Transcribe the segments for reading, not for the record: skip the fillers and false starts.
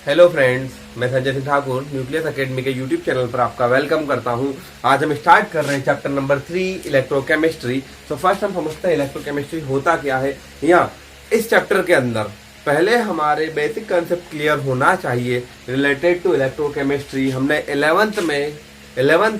Hello friends, मैं Sanjay Singh Thakur nucleus academy के YouTube channel पर आपका वेलकम करता हूं। आज हम स्टार्ट कर रहे हैं चैप्टर नंबर 3 इलेक्ट्रोकेमिस्ट्री। तो फर्स्ट हम समझते हैं इलेक्ट्रोकेमिस्ट्री होता क्या है। या इस चैप्टर के अंदर पहले हमारे बेसिक कंसेप्ट क्लियर होना चाहिए रिलेटेड टू इलेक्ट्रोकेमिस्ट्री। हमने 11th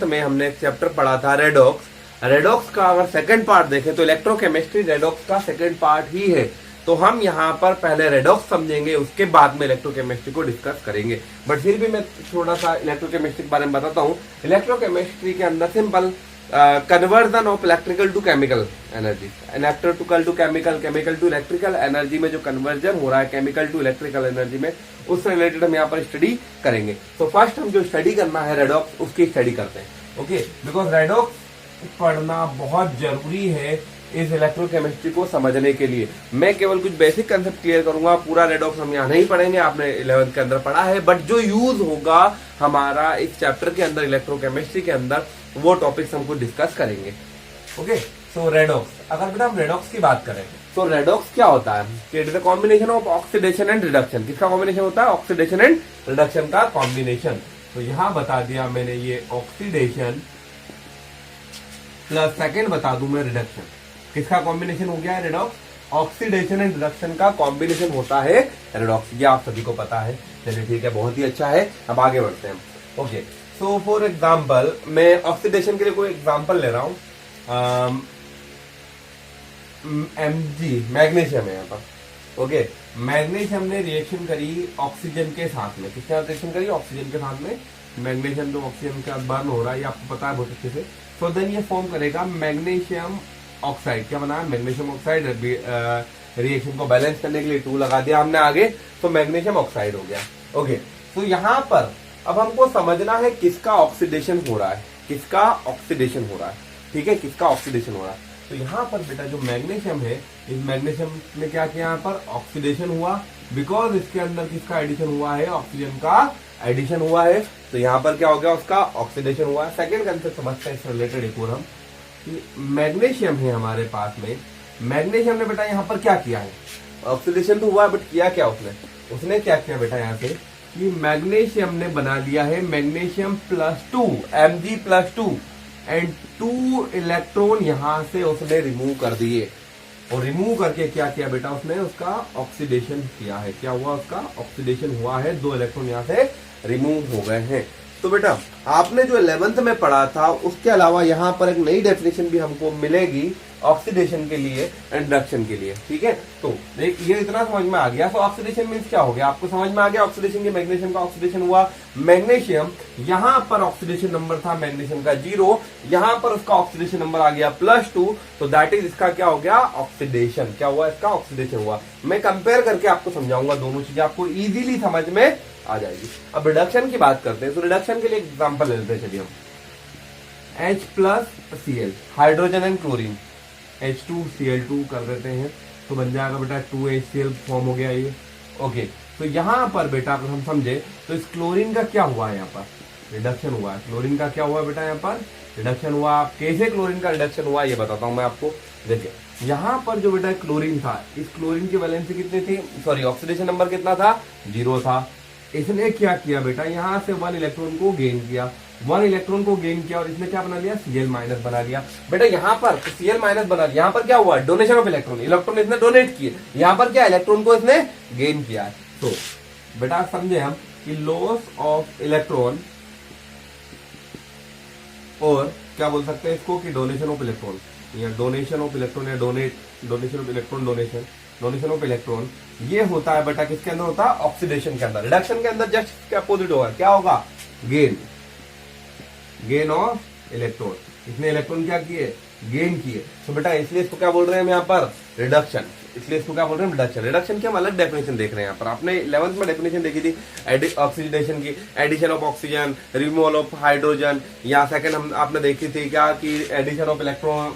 में हमने एक चैप्टर पढ़ा था रेडॉक्स का अगर सेकंड पार्ट देखें तो इलेक्ट्रोकेमिस्ट्री रेडॉक्स का सेकंड पार्ट ही है। तो हम यहाँ पर पहले रेडॉक्स समझेंगे, उसके बाद में इलेक्ट्रोकेमिस्ट्री को डिस्कस करेंगे। बट फिर भी मैं थोड़ा सा इलेक्ट्रोकेमिस्ट्री के बारे में बताता हूँ। इलेक्ट्रोकेमिस्ट्री के अंदर simple conversion of electrical to chemical energy, electrical to chemical, chemical to electrical energy में जो कन्वर्जन हो रहा है केमिकल टू इलेक्ट्रिकल एनर्जी में, उससे रिलेटेड हम यहाँ पर स्टडी करेंगे। तो फर्स्ट हम जो स्टडी करना है रेडॉक्स, उसकी स्टडी करते हैं। ओके, बिकॉज रेडॉक्स पढ़ना बहुत जरूरी है इस इलेक्ट्रोकेमिस्ट्री को समझने के लिए। मैं केवल कुछ बेसिक कंसेप्ट क्लियर करूंगा, पूरा रेडॉक्स हम यहाँ नहीं पढ़ेंगे, आपने 11th के अंदर पढ़ा है। बट जो यूज होगा हमारा इस चैप्टर के अंदर इलेक्ट्रोकेमिस्ट्री के अंदर, वो टॉपिक्स हमको डिस्कस करेंगे। ओके, सो रेडॉक्स, अगर बेटा हम रेडॉक्स की बात करें तो रेडॉक्स क्या होता है? It is a combination of oxidation and reduction. किसका कॉम्बिनेशन होता है? ऑक्सीडेशन एंड रिडक्शन का कॉम्बिनेशन। तो यहां बता दिया मैंने, ये ऑक्सीडेशन प्लस सेकेंड बता दूं मैं रिडक्शन। किसका कॉम्बिनेशन हो गया है? रेडॉक्स। ऑक्सीडेशन एंड रिडक्शन का कॉम्बिनेशन होता है रेडॉक्स। ये आप सभी को पता है। चलिए ठीक है, बहुत ही अच्छा है। अब आगे बढ़ते हैं। ओके, सो फॉर एग्जांपल मैं ऑक्सीडेशन के लिए कोई एग्जांपल ले रहा हूं। Mg मैग्नीशियम है यहाँ पर। ओके, मैग्नीशियम ने रिएक्शन करी ऑक्सीजन के साथ में। किसके साथ रिएक्शन करी? ऑक्सीजन के साथ में। मैग्नीशियम तो ऑक्सीजन के साथ बर्न हो रहा है, ये आपको पता है बहुत अच्छे से। सो देन ये फॉर्म करेगा मैग्नीशियम ऑक्साइड। क्या बना है? Magnesium oxide. रिएक्शन को बैलेंस करने के लिए 2 लगा दिया हमने आगे, तो मैग्नीशियम ऑक्साइड हो गया। ओके, तो यहां पर अब हमको समझना है किसका ऑक्सीडेशन हो रहा है, किसका ऑक्सीडेशन हो रहा है। ठीक है, किसका ऑक्सीडेशन हो रहा है। तो यहाँ पर बेटा जो मैग्नीशियम है, इस मैग्नीशियम ने क्या किया? यहाँ पर ऑक्सीडेशन हुआ, बिकॉज इसके अंदर किसका एडिशन हुआ है? ऑक्सीजन का एडिशन हुआ है। तो यहाँ पर क्या हो गया? उसका ऑक्सीडेशन हुआ। सेकेंड कंसेप्ट समझते हैं इस रिलेटेड एक और हम, मैग्नीशियम है हमारे पास में। मैग्नीशियम ने बेटा यहाँ पर क्या किया है? ऑक्सीडेशन तो हुआ, बट किया क्या उसने क्या किया बेटा यहाँ से कि मैग्नीशियम ने बना लिया है मैग्नीशियम +2 Mg+2 एंड 2 इलेक्ट्रॉन यहां से उसने रिमूव कर दिए। और रिमूव करके क्या किया बेटा? उसने उसका ऑक्सीडेशन किया है। क्या हुआ? उसका ऑक्सीडेशन हुआ है, 2 इलेक्ट्रॉन यहां से रिमूव हो गए हैं। तो बेटा आपने जो 11th में पढ़ा था, उसके अलावा यहाँ पर एक नई डेफिनेशन भी हमको मिलेगी ऑक्सीडेशन के लिए एंड रिडक्शन के लिए। ठीक है, तो ये इतना समझ में आ गया। तो ऑक्सीडेशन मींस क्या हो गया? आपको समझ में आ गया ऑक्सीडेशन की। मैग्नीशियम का ऑक्सीडेशन हुआ। मैग्नीशियम यहाँ पर ऑक्सीडेशन नंबर था मैग्नीशियम का 0, यहाँ पर उसका ऑक्सीडेशन नंबर आ गया +2। तो दैट इज इसका क्या हो गया? ऑक्सीडेशन। क्या हुआ? इसका ऑक्सीडेशन हुआ। मैं कंपेयर करके आपको समझाऊंगा, दोनों चीजें आपको इजीली समझ में आ जाएगी। अब रिडक्शन की बात करते हैं। तो रिडक्शन के लिए एग्जांपल ले लेते हैं। चलिए हम H+Cl, hydrogen and chlorine, H2Cl2 कर देते हैं, तो बन जाएगा बेटा 2HCl फॉर्म हो गया ये। ओके, तो यहां पर बेटा अगर हम समझे तो इस क्लोरीन का क्या हुआ है? यहाँ पर रिडक्शन हुआ है। क्लोरीन का क्या हुआ बेटा? यहाँ पर रिडक्शन हुआ। कैसे क्लोरीन का रिडक्शन हुआ ये बताता हूं मैं आपको। देखिए यहाँ पर जो बेटा क्लोरीन था, इस क्लोरीन की वैलेंसी कितनी थी? सॉरी, ऑक्सीडेशन नंबर कितना था? 0 था। इसने क्या किया बेटा? यहाँ से 1 इलेक्ट्रॉन को गेन किया, 1 इलेक्ट्रॉन को गेन किया, और इसने क्या बना लिया? Cl- बना लिया। बेटा यहाँ पर Cl- बना लिया। यहाँ पर क्या हुआ? Donation of electron. इलेक्ट्रॉन इसने डोनेट किए, यहाँ पर क्या? इलेक्ट्रॉन को इसने गेन किया है। तो बेटा समझे हम कि लॉस ऑफ इलेक्ट्रॉन, और क्या बोल सकते हैं इसको कि डोनेशन ऑफ इलेक्ट्रॉन, या डोनेशन ऑफ इलेक्ट्रॉन, या donation of electron, donation of electron, ये होता है बेटा किसके अंदर होता है? ऑक्सीडेशन के अंदर। रिडक्शन के अंदर जस्ट इसके अपोजिट होगा। क्या होगा? Gain of electron. इसने इलेक्ट्रॉन क्या किए? गेन किए। तो बेटा इसलिए इसको क्या बोल रहे हैं हम यहाँ पर? रिडक्शन। इसलिए इसको क्या बोल रहे हैं? रिडक्शन। रिडक्शन की हम अलग डेफिनेशन देख रहे हैं यहाँ पर। आपने 11th में डेफिनेशन देखी थी ऑक्सीडेशन की, addition of oxygen, removal of hydrogen. या सेकंड हम आपने देखी थी क्या कि addition of electron,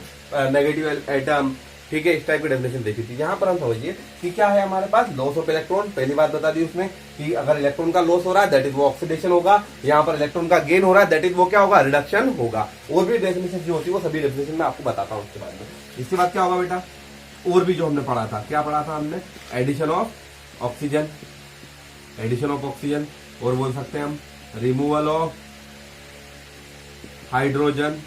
negative atom. ठीक है, इस टाइप की डेफिनेशन देखी थी। यहाँ पर हम समझिए कि क्या है हमारे पास? Loss of electron. पहली बात बता दी उसने कि अगर इलेक्ट्रॉन का लॉस हो रहा है दैट इज वो ऑक्सीडेशन होगा, यहाँ पर इलेक्ट्रॉन का गेन हो रहा है दैट इज वो क्या होगा? रिडक्शन होगा। और भी डेफिनेशन जो होती है वो सभी डेफिनेशन में आपको बताता हूँ उसके बाद में। इसके बाद क्या होगा बेटा? और भी जो हमने पढ़ा था, क्या पढ़ा था हमने? Addition of oxygen, addition of oxygen, और बोल सकते हैं हम रिमूवल ऑफ हाइड्रोजन,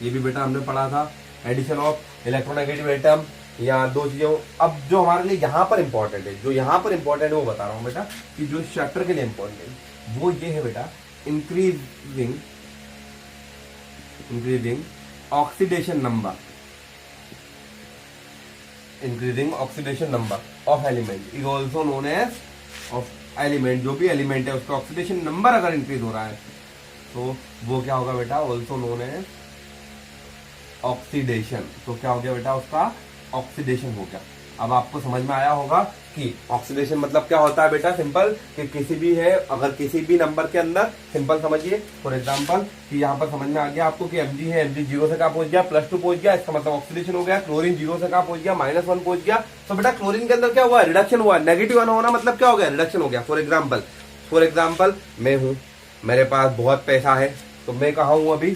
ये भी बेटा हमने पढ़ा था। एडिशन ऑफ इलेक्ट्रोनेगेटिव एटम, या दो चीजों। अब जो हमारे लिए यहाँ पर इंपॉर्टेंट है, जो यहाँ पर इंपॉर्टेंट है वो बता रहा हूँ बेटा, कि जो इस चैप्टर के लिए इंपॉर्टेंट है वो ये है बेटा, increasing oxidation number, increasing oxidation number of element is also known as of element. जो भी एलिमेंट है उसका ऑक्सीडेशन नंबर अगर इंक्रीज हो रहा है तो वो क्या होगा बेटा, ऑल्सो नोन एज ऑक्सीडेशन। तो क्या हो गया बेटा, उसका ऑक्सीडेशन हो गया। अब आपको समझ में आया होगा कि ऑक्सीडेशन मतलब क्या होता है बेटा, सिंपल, कि किसी भी है, अगर किसी भी नंबर के अंदर, सिंपल समझिए, फॉर एग्जांपल कि यहाँ पर समझ में आ गया आपको कि Mg है, Mg 0 से कहाँ पहुंच गया, +2 पहुंच गया, इसका मतलब ऑक्सीडेशन हो गया। क्लोरीन 0 से कहाँ पहुंच गया, -1 पहुंच गया। तो बेटा क्लोरीन के अंदर क्या हुआ, रिडक्शन हुआ। -1 होना मतलब क्या हो गया, रिडक्शन हो गया। फॉर एग्जाम्पल मैं हूं, मेरे पास बहुत पैसा है, तो मैं कहाँ हूं अभी,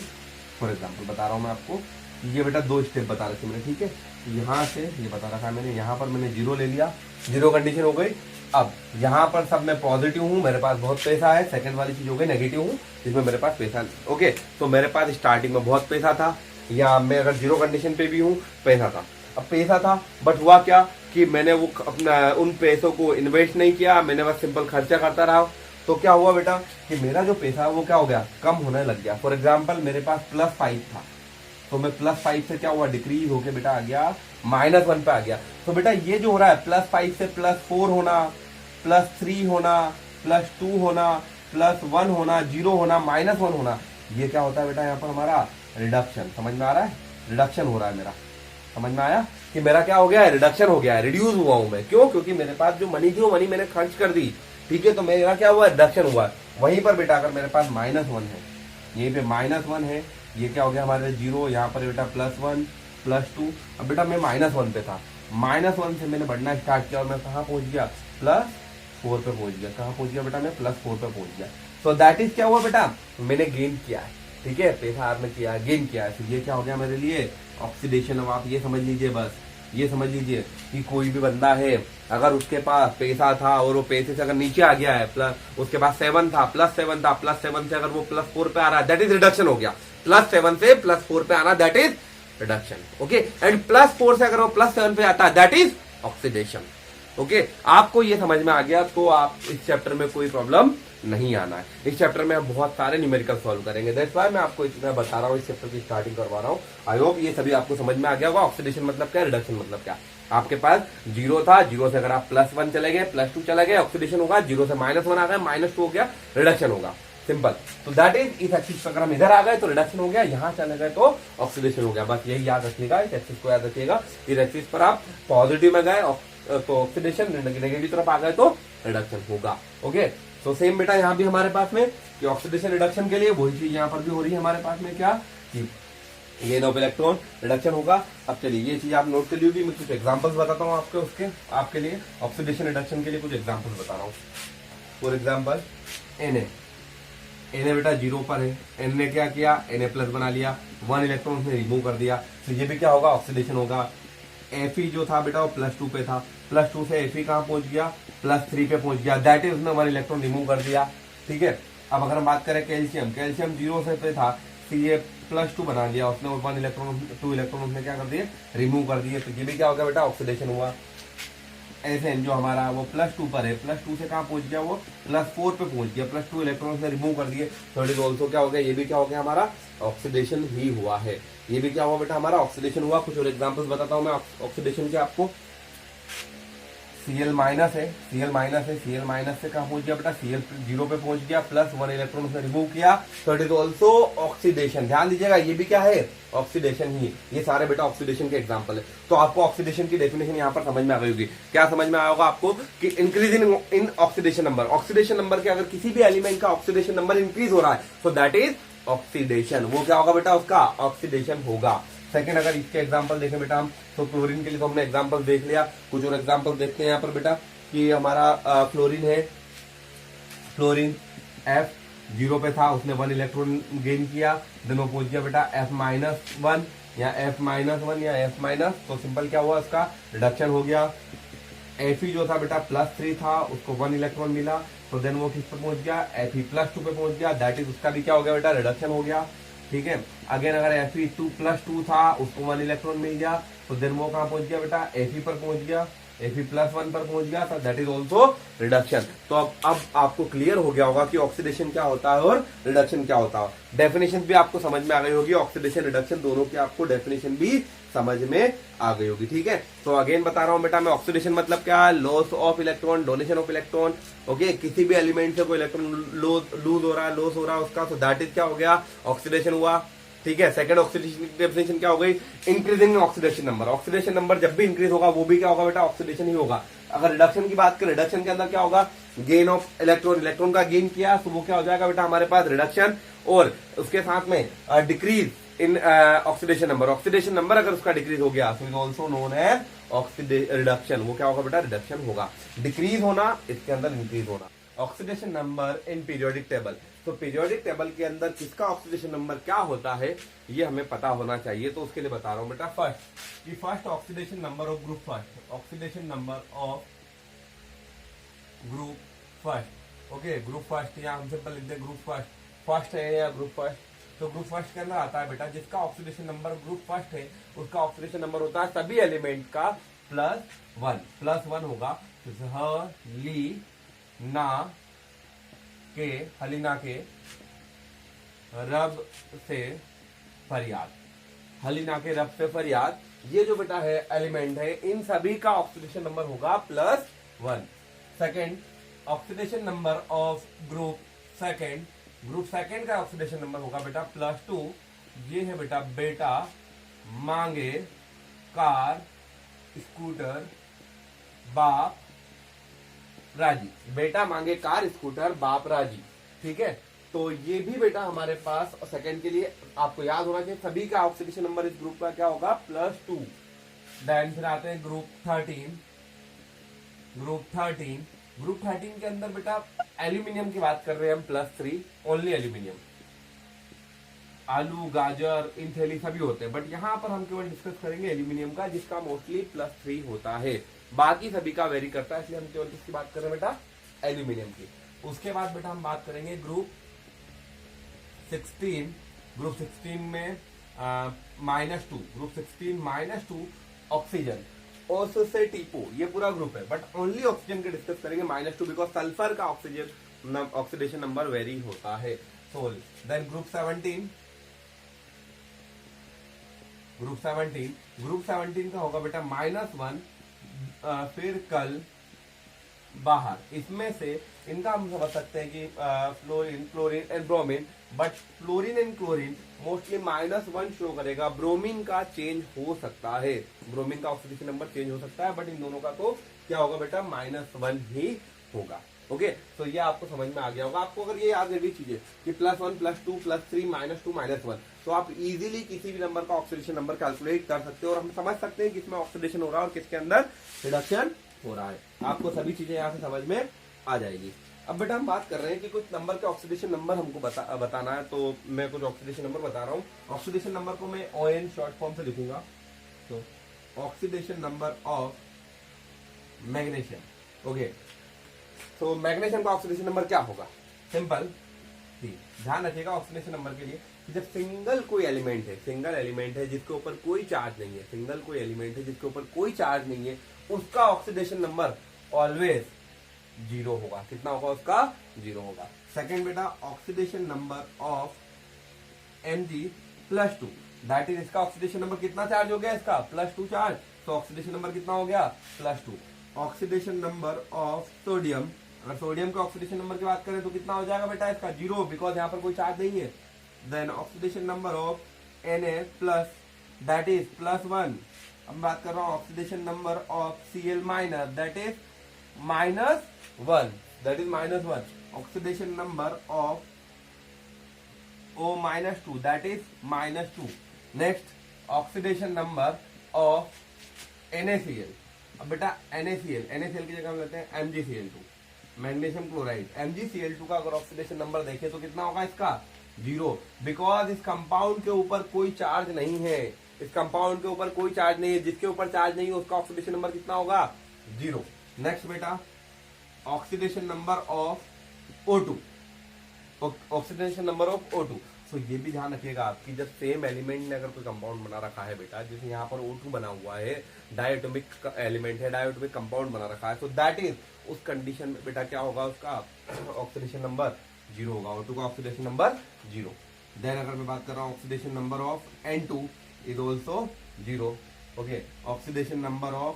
फॉर एग्जाम्पल बता रहा हूं मैं आपको, ये बेटा 2 स्टेप बता रखे मैंने, ठीक है। यहाँ से ये बता रखा है मैंने, यहाँ पर मैंने 0 ले लिया, 0 कंडीशन हो गई। अब यहाँ पर सब मैं पॉजिटिव हूँ, मेरे पास बहुत पैसा है। सेकंड वाली चीज हो गई नेगेटिव हूँ, जिसमें मेरे पास पैसा नहीं। ओके, तो मेरे पास स्टार्टिंग में बहुत पैसा था, या मैं अगर 0 कंडीशन पे भी हूँ, पैसा था। अब पैसा था, बट हुआ क्या कि मैंने वो अपना उन पैसों को इन्वेस्ट नहीं किया, मैंने बस सिंपल खर्चा करता रहा। तो क्या हुआ बेटा कि मेरा जो पैसा है वो क्या हो गया, कम होने लग गया। फॉर एग्जाम्पल मेरे पास +5 था, तो मैं +5 से क्या हुआ, डिक्रीज होके बेटा आ गया -1 पे आ गया। तो बेटा ये जो हो रहा है +5 से +4 होना, +3 होना, +2 होना, +1 होना, 0 होना, -1 होना, ये क्या होता है बेटा यहाँ पर हमारा रिडक्शन। समझ में आ रहा है, रिडक्शन हो रहा है मेरा। समझ में आया कि मेरा क्या हो गया है, रिडक्शन हो गया है, रिड्यूस हुआ हूं मैं। क्यों, क्योंकि मेरे पास जो मनी थी वो मनी मैंने खर्च कर दी, ठीक है। तो मेरा क्या हुआ, रिडक्शन हुआ। वहीं पर बेटा अगर मेरे पास -1 है, यहीं पे -1 है, ये क्या हो गया हमारे 0, यहाँ पर बेटा +1 +2। अब बेटा मैं -1 पे था, -1 से मैंने बढ़ना स्टार्ट किया और मैं कहाँ पहुंच गया, +4 पे पहुंच गया। कहाँ पहुंच गया बेटा, मैं +4 पे पहुंच गया। सो दैट इज क्या हुआ बेटा, मैंने गेन किया है, ठीक है, पैसा आपने किया है, गेन किया है। तो ये क्या हो गया मेरे लिए, ऑक्सीडेशन। अब आप ये समझ लीजिए, बस ये समझ लीजिए कि कोई भी बंदा है, अगर उसके पास पैसा था और वो पैसे से अगर नीचे आ गया है, उसके पास 7 था, +7 था, +7 से अगर वो +4 पे आ रहा है, दैट इज रिडक्शन हो गया। +7 से +4 पे आना, that is reduction. Okay, and +4 से अगर वो +7 पे आता है, दैट इज ऑक्सीडेशन। ओके, आपको ये समझ में आ गया तो आप इस चैप्टर में कोई प्रॉब्लम नहीं आना है। इस चैप्टर में हम बहुत सारे न्यूमेरिकल सॉल्व करेंगे, दैट्स व्हाई मैं आपको इतना बता रहा हूँ, इस चैप्टर की स्टार्टिंग करवा रहा हूँ। आई होप ये सभी आपको समझ में आ गया होगा। ऑक्सीडेशन मतलब क्या, रिडक्शन मतलब क्या। आपके पास 0 था, 0 से अगर आप +1 चले गए, +2 चले गए, ऑक्सीडेशन होगा। 0 से -1 आ गए, -2 हो गया, रिडक्शन होगा, सिंपल। तो दैट इज, इस एक्सिस पर अगर हम इधर आ गए तो रिडक्शन हो गया, यहाँ चले गए तो ऑक्सीडेशन हो गया। बस यही याद रखिएगा, इस एक्सिस को याद रखिएगा। इस एक्सिस पर आप पॉजिटिव में गए तो ऑक्सीडेशन, नेगेटिव तरफ आ गए तो रिडक्शन होगा। ओके, तो सेम बेटा यहाँ भी हमारे पास में कि ऑक्सीडेशन रिडक्शन के लिए वही चीज यहाँ पर भी हो रही है हमारे पास में, क्या कि गेन ऑफ इलेक्ट्रॉन, रिडक्शन होगा। अब चलिए ये चीज आप नोट कर लीजिए, मैं कुछ एग्जांपल्स बताता हूँ आपके, उसके आपके लिए ऑक्सीडेशन रिडक्शन के लिए कुछ एग्जांपल्स बता रहा हूँ। फॉर एग्जांपल Na बेटा 0 पर है, N ने क्या किया, Na+ बना लिया, 1 इलेक्ट्रॉन उसने रिमूव कर दिया, तो ये भी क्या होगा, ऑक्सीडेशन होगा। Fe जो था बेटा वो +2 पे था, +2 से Fe कहाँ पहुंच गया, +3 पे पहुंच गया, दैट इज उसने 1 इलेक्ट्रॉन रिमूव कर दिया, ठीक है। अब अगर हम बात करें कैल्शियम, 0 से पे था, Ca+2 बना दिया उसने, 2 इलेक्ट्रॉन उसने क्या कर दिए, रिमूव कर दिए, तो ये भी क्या हो गया बेटा, ऑक्सीडेशन हुआ। Sn जो हमारा वो +2 पर है, +2 से कहाँ पहुंच गया, वो +4 पे पहुंच गया, +2 इलेक्ट्रॉन से रिमूव कर दिए, तो इट इज ऑल्सो क्या हो गया, ये भी क्या हो गया हमारा, ऑक्सीडेशन ही हुआ है। ये भी क्या हुआ बेटा, हमारा ऑक्सीडेशन हुआ। कुछ और एग्जांपल्स बताता हूं मैं ऑक्सीडेशन के आपको। Cl- है, Cl- से कहाँ पहुंच गया बेटा, Cl 0 पे पहुंच गया, +1 इलेक्ट्रॉन उसने रिमूव किया, तो इट इज ऑल्सो ऑक्सीडेशन। ध्यान दीजिएगा, ये भी क्या है, ऑक्सीडेशन ही। ये सारे बेटा ऑक्सीडेशन के एग्जांपल है। तो आपको ऑक्सीडेशन की डेफिनेशन यहाँ पर समझ में आ गई होगी। क्या समझ में आया होगा आपको कि increase in oxidation number, oxidation number के अगर किसी भी एलिमेंट का ऑक्सीडेशन नंबर इंक्रीज हो रहा है, सो दैट इज ऑक्सीडेशन। वो क्या होगा बेटा, उसका ऑक्सीडेशन होगा। सेकंड, अगर इसके एग्जांपल देखें बेटा हम, तो क्लोरीन के लिए तो हमने एग्जांपल देख लिया। कुछ और एग्जांपल देखते हैं यहाँ पर बेटा कि हमारा फ्लोरीन है, फ्लोरीन F 0 पे था, उसने 1 इलेक्ट्रॉन गेन किया, देन वो पहुंच गया बेटा F-1 या F-1 या F-, तो सिंपल क्या हुआ, उसका रिडक्शन हो गया। Fe जो था बेटा +3 था, उसको 1 इलेक्ट्रॉन मिला, तो देन वो किस पर पहुंच गया, Fe+2 पे पहुंच गया, दैट इज उसका भी क्या हो गया बेटा, रिडक्शन हो गया। ठीक है, अगेन अगर Fe2+2 था, उसको 1 इलेक्ट्रॉन मिल गया, तो देन वो कहां पहुंच गया बेटा, Fe पर पहुंच गया, Fe+1 पर पहुंच गया, तो दैट इज ऑल्सो रिडक्शन। तो अब आपको क्लियर हो गया होगा कि ऑक्सीडेशन क्या होता है और रिडक्शन क्या होता है। डेफिनेशन भी आपको समझ में आ गई होगी, ऑक्सीडेशन रिडक्शन दोनों की आपको डेफिनेशन भी समझ में आ गई होगी। ठीक है, तो अगेन बता रहा हूं बेटा मैं, ऑक्सीडेशन मतलब क्या है, loss of electron, donation of electron. Okay, किसी भी एलिमेंट से कोई इलेक्ट्रॉन लूज हो रहा है, लॉस हो रहा है उसका, तो दैट इज क्या हो गया, ऑक्सीडेशन हुआ। ठीक है, सेकंड ऑक्सीडेशन की डेफिनेशन क्या हो गई, increasing oxidation number. Oxidation number जब भी इंक्रीज होगा वो भी क्या होगा बेटा, ऑक्सीडेशन ही होगा। अगर रिडक्शन की बात करें, रिडक्शन के अंदर क्या होगा, गेन ऑफ इलेक्ट्रॉन, इलेक्ट्रॉन का गेन किया तो वो क्या हो जाएगा बेटा हमारे पास रिडक्शन, और उसके साथ में decrease in oxidation number. Oxidation number अगर उसका डिक्रीज हो गया, so is also known as reduction. वो क्या होगा बेटा, रिडक्शन होगा। डिक्रीज होना, इसके अंदर इंक्रीज होना। Oxidation number in periodic table, तो पीरियोडिक टेबल के अंदर किसका ऑक्सीडेशन नंबर क्या होता है ये हमें पता होना चाहिए। तो उसके लिए बता रहा हूं बेटा, first oxidation number of group first, oxidation number of group first. Okay, group first, या हम सिंपल लिख दे ग्रुप फर्स्ट है या ग्रुप फर्स्ट। तो ग्रुप फर्स्ट के अंदर आता है बेटा, जिसका ऑक्सीडेशन नंबर ग्रुप फर्स्ट है उसका ऑक्सीडेशन नंबर होता है सभी एलिमेंट का +1 होगा। हलीना के रब से फरियाद, हलीना के रब से फरियाद, ये जो बेटा है एलिमेंट है, इन सभी का ऑक्सीडेशन नंबर होगा +1। Second, oxidation number of group second का ऑक्सीडेशन नंबर होगा बेटा +2। ये है बेटा बेटा, मांगे, कार, स्कूटर, बाप, राजी। बेटा मांगे कार, स्कूटर, बाप, राजी। ठीक है, तो ये भी बेटा हमारे पास सेकंड के लिए आपको याद होना चाहिए, सभी का ऑक्सीडेशन नंबर इस ग्रुप का क्या होगा, +2। देन फिर आते हैं ग्रुप 13। ग्रुप 13 के अंदर बेटा एल्यूमिनियम की बात कर रहे हैं हम, +3, ओनली एल्यूमिनियम। आलू, गाजर, इन थैली सभी होते हैं, बट यहां पर हम केवल डिस्कस करेंगे एल्यूमिनियम का, जिसका मोस्टली +3 होता है। बाकी सभी का वेरी करता है, इसलिए हम केवल किसकी बात कर रहे हैं बेटा, एल्यूमिनियम की। उसके बाद बेटा हम बात करेंगे ग्रुप 16। ग्रुप 16 में -2, ग्रुप 16 -2 ऑक्सीजन, ओसो से टीपो, ये पूरा ग्रुप है, बट ओनली ऑक्सीजन के डिस्कस करेंगे -2, बिकॉज सल्फर का ऑक्सीडेशन नंबर वेरी होता है। सोल। देन ग्रुप 17 का होगा बेटा -1, फिर कल, बाहर। इसमें से इनका हम समझ सकते हैं कि fluorine, chlorine and bromine, but fluorine and chlorine mostly -1 show करेगा। ब्रोमीन का चेंज हो सकता है, ब्रोमीन का ऑक्सीडेशन नंबर चेंज हो सकता है, बट इन दोनों का तो क्या होगा बेटा, -1 ही होगा। ओके, तो ये आपको समझ में आ गया होगा। आपको अगर ये याद रही चीजें कि +1, +2, +3, -2, -1, तो आप इजीली किसी भी नंबर का ऑक्सीडेशन नंबर कैलकुलेट कर सकते हो, और हम समझ सकते हैं किसमें ऑक्सीडेशन हो रहा है और किसके अंदर रिडक्शन हो रहा है। आपको सभी चीजें यहाँ से समझ में आ जाएगी। अब बेटा हम बात कर रहे हैं कि कुछ नंबर के ऑक्सीडेशन नंबर हमको बताना है, तो मैं कुछ ऑक्सीडेशन नंबर बता रहा हूँ। ऑक्सीडेशन नंबर को मैं ON शॉर्ट फॉर्म से लिखूंगा, तो oxidation number of magnesium. Okay, तो मैग्नीशियम का ऑक्सीडेशन नंबर क्या होगा, सिंपल, ध्यान रखिएगा ऑक्सीडेशन नंबर के लिए, जब सिंगल एलिमेंट है जिसके ऊपर कोई चार्ज नहीं है, सिंगल कोई एलिमेंट है जिसके ऊपर कोई चार्ज नहीं है, उसका ऑक्सीडेशन नंबर ऑलवेज 0 होगा। कितना होगा उसका, 0 होगा। सेकेंड बेटा, oxidation number of Mg+2, that is, इसका ऑक्सीडेशन नंबर कितना चार्ज हो गया, इसका +2 चार्ज, तो ऑक्सीडेशन नंबर कितना हो गया, +2। ऑक्सीडेशन नंबर ऑफ सोडियम, अगर सोडियम का ऑक्सीडेशन नंबर की बात करें तो कितना हो जाएगा बेटा इसका, 0, बिकॉज यहाँ पर कोई चार्ज नहीं है। Then oxidation number of Na+, that is +1। अब बात कर रहा हूँ oxidation number of Cl-, that is -1, that is -1। Oxidation number of O-2, that is -2। Next oxidation number of NaCl। अब बेटा NaCl की जगह हम लेते हैं MgCl2, मैग्नीशियम क्लोराइड। MgCl2 का अगर ऑक्सीडेशन नंबर देखें तो कितना होगा इसका, 0, बिकॉज इस कंपाउंड के ऊपर कोई चार्ज नहीं है, इस कंपाउंड के ऊपर कोई चार्ज नहीं है, जिसके ऊपर चार्ज नहीं है उसका ऑक्सीडेशन नंबर कितना होगा, 0। नेक्स्ट बेटा oxidation number of O2, oxidation number of O2। सो ये भी ध्यान रखिएगा आपकी, जब सेम एलिमेंट ने अगर कोई कंपाउंड बना रखा है बेटा, जैसे यहाँ पर O2 बना हुआ है, डायटोमिक एलिमेंट है, डायटोमिक कंपाउंड बना रखा है, सो दैट इज उस कंडीशन में बेटा क्या होगा, उसका ऑक्सीडेशन नंबर 0 होगा, O2 का ऑक्सीडेशन नंबर 0। देन अगर मैं बात कर रहा हूँ oxidation number of N2 is also 0। Okay, oxidation number of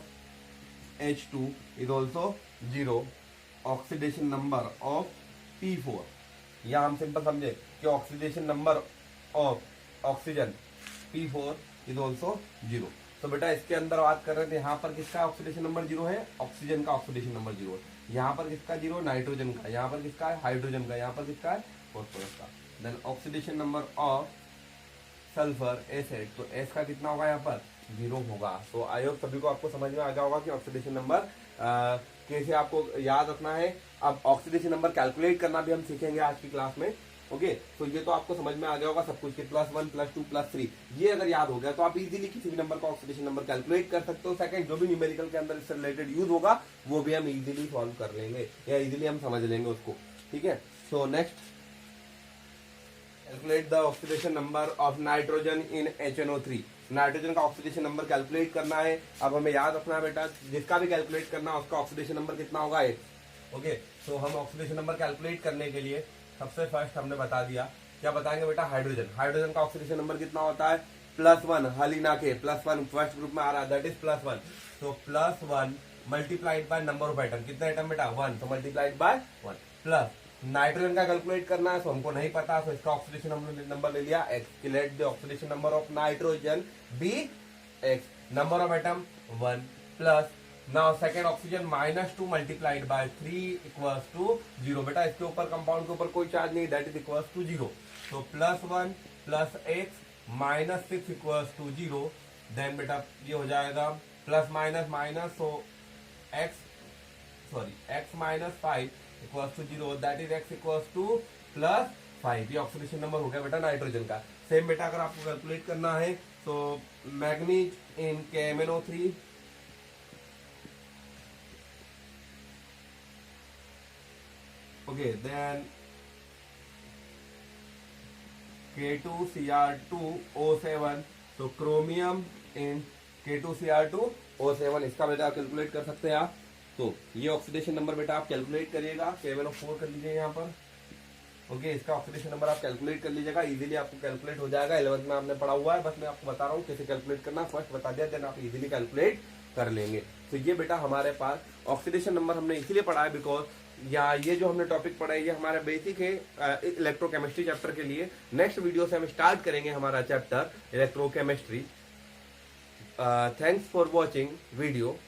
H2 is also 0। Oxidation number of P4, या हम सिंपल समझे कि oxidation number of oxygen P4 is also 0। तो बेटा इसके अंदर बात कर रहे थे, यहाँ पर किसका ऑक्सीडेशन नंबर 0 है, ऑक्सीजन का ऑक्सीडेशन नंबर 0 है। यहाँ पर किसका 0, नाइट्रोजन का। यहाँ पर किसका है, हाइड्रोजन का। यहाँ पर किसका है, फॉस्फोरस का। Then oxidation number of sulphur acid, तो एस का कितना होगा, यहाँ पर 0 होगा। तो आई होप सभी को आपको समझ में आ गया होगा कि ऑक्सीडेशन नंबर कैसे आपको याद रखना है। अब ऑक्सीडेशन नंबर कैलकुलेट करना भी हम सीखेंगे आज की क्लास में। ओके, तो ये तो आपको समझ में आ गया होगा सब कुछ, कि +1 +2 +3 ये अगर याद हो गया तो आप इजीली किसी भी नंबर का ऑक्सीडेशन नंबर कैलकुलेट कर सकते हो। सेकंड, जो भी न्यूमेरिकल के अंदर इससे रिलेटेड यूज होगा वो भी हम इजीली सॉल्व कर लेंगे, या इजीली हम समझ लेंगे उसको। ठीक है, so next, calculate the oxidation number of nitrogen in HNO3। Nitrogen का ऑक्सीडेशन नंबर कैलकुलेट करना है। अब हमें याद रखना है बेटा, जिसका भी कैलकुलेट करना है उसका ऑक्सीडेशन नंबर कितना होगा, 1। ओके, तो हम ऑक्सीडेशन नंबर कैलकुलेट करने के लिए सबसे फर्स्ट हमने बता दिया, क्या बताएंगे बेटा, हाइड्रोजन। हाइड्रोजन का ऑक्सीडेशन नंबर कितना होता है, +1। हलीना के +1 फर्स्ट ग्रुप में आ रहा है, दैट इज +1। तो +1 multiplied by number of atom, कितने एटम बेटा, 1, तो मल्टीप्लाइड बाय 1। प्लस नाइट्रोजन का कैलकुलेट करना है, तो हमको नहीं पता, तो इसका ऑक्सीडेशन नंबर ले लिया x। Let the oxidation number of nitrogen be x, number of atom 1, plus now second oxygen -2 multiplied by 3 equals to 0। बेटा इसके ऊपर कंपाउंड के ऊपर कोई चार्ज नहीं, दैट इज इक्वल्स टू 0। तो +1 + x -6 इक्वल्स टू 0। देन बेटा ये हो जाएगा प्लस माइनस माइनस, तो x -5 equals to 0, that is x equals to +5। ये ऑक्सीडेशन नंबर हो गया बेटा नाइट्रोजन का। सेम बेटा अगर आपको कैलकुलेट करना है तो मैग्नीज इन KMnO3 ओके, देन K2Cr2O7, तो क्रोमियम इन K2Cr2O7, इसका बेटा कैलकुलेट कर सकते हैं आप। तो ये ऑक्सीडेशन नंबर बेटा आप कैलकुलेट करिएगा, KMnO4 कर लीजिए यहाँ पर। ओके, इसका ऑक्सीडेशन नंबर आप कैलकुलेट कर लीजिएगा, इजीली आपको कैलकुलेट हो जाएगा। 11th में आपने पढ़ा हुआ है, बस मैं आपको बता रहा हूँ कैसे कैलकुलेट करना। फर्स्ट बता दिया, देन आप इजीली कैलकुलेट कर लेंगे। तो ये बेटा हमारे पास ऑक्सीडेशन नंबर हमने इसीलिए पढ़ा है बिकॉज ये जो हमने टॉपिक पढ़ा है ये हमारा बेसिक है इलेक्ट्रोकेमिस्ट्री चैप्टर के लिए। नेक्स्ट वीडियो से हम स्टार्ट करेंगे हमारा chapter electrochemistry. Thanks for watching video.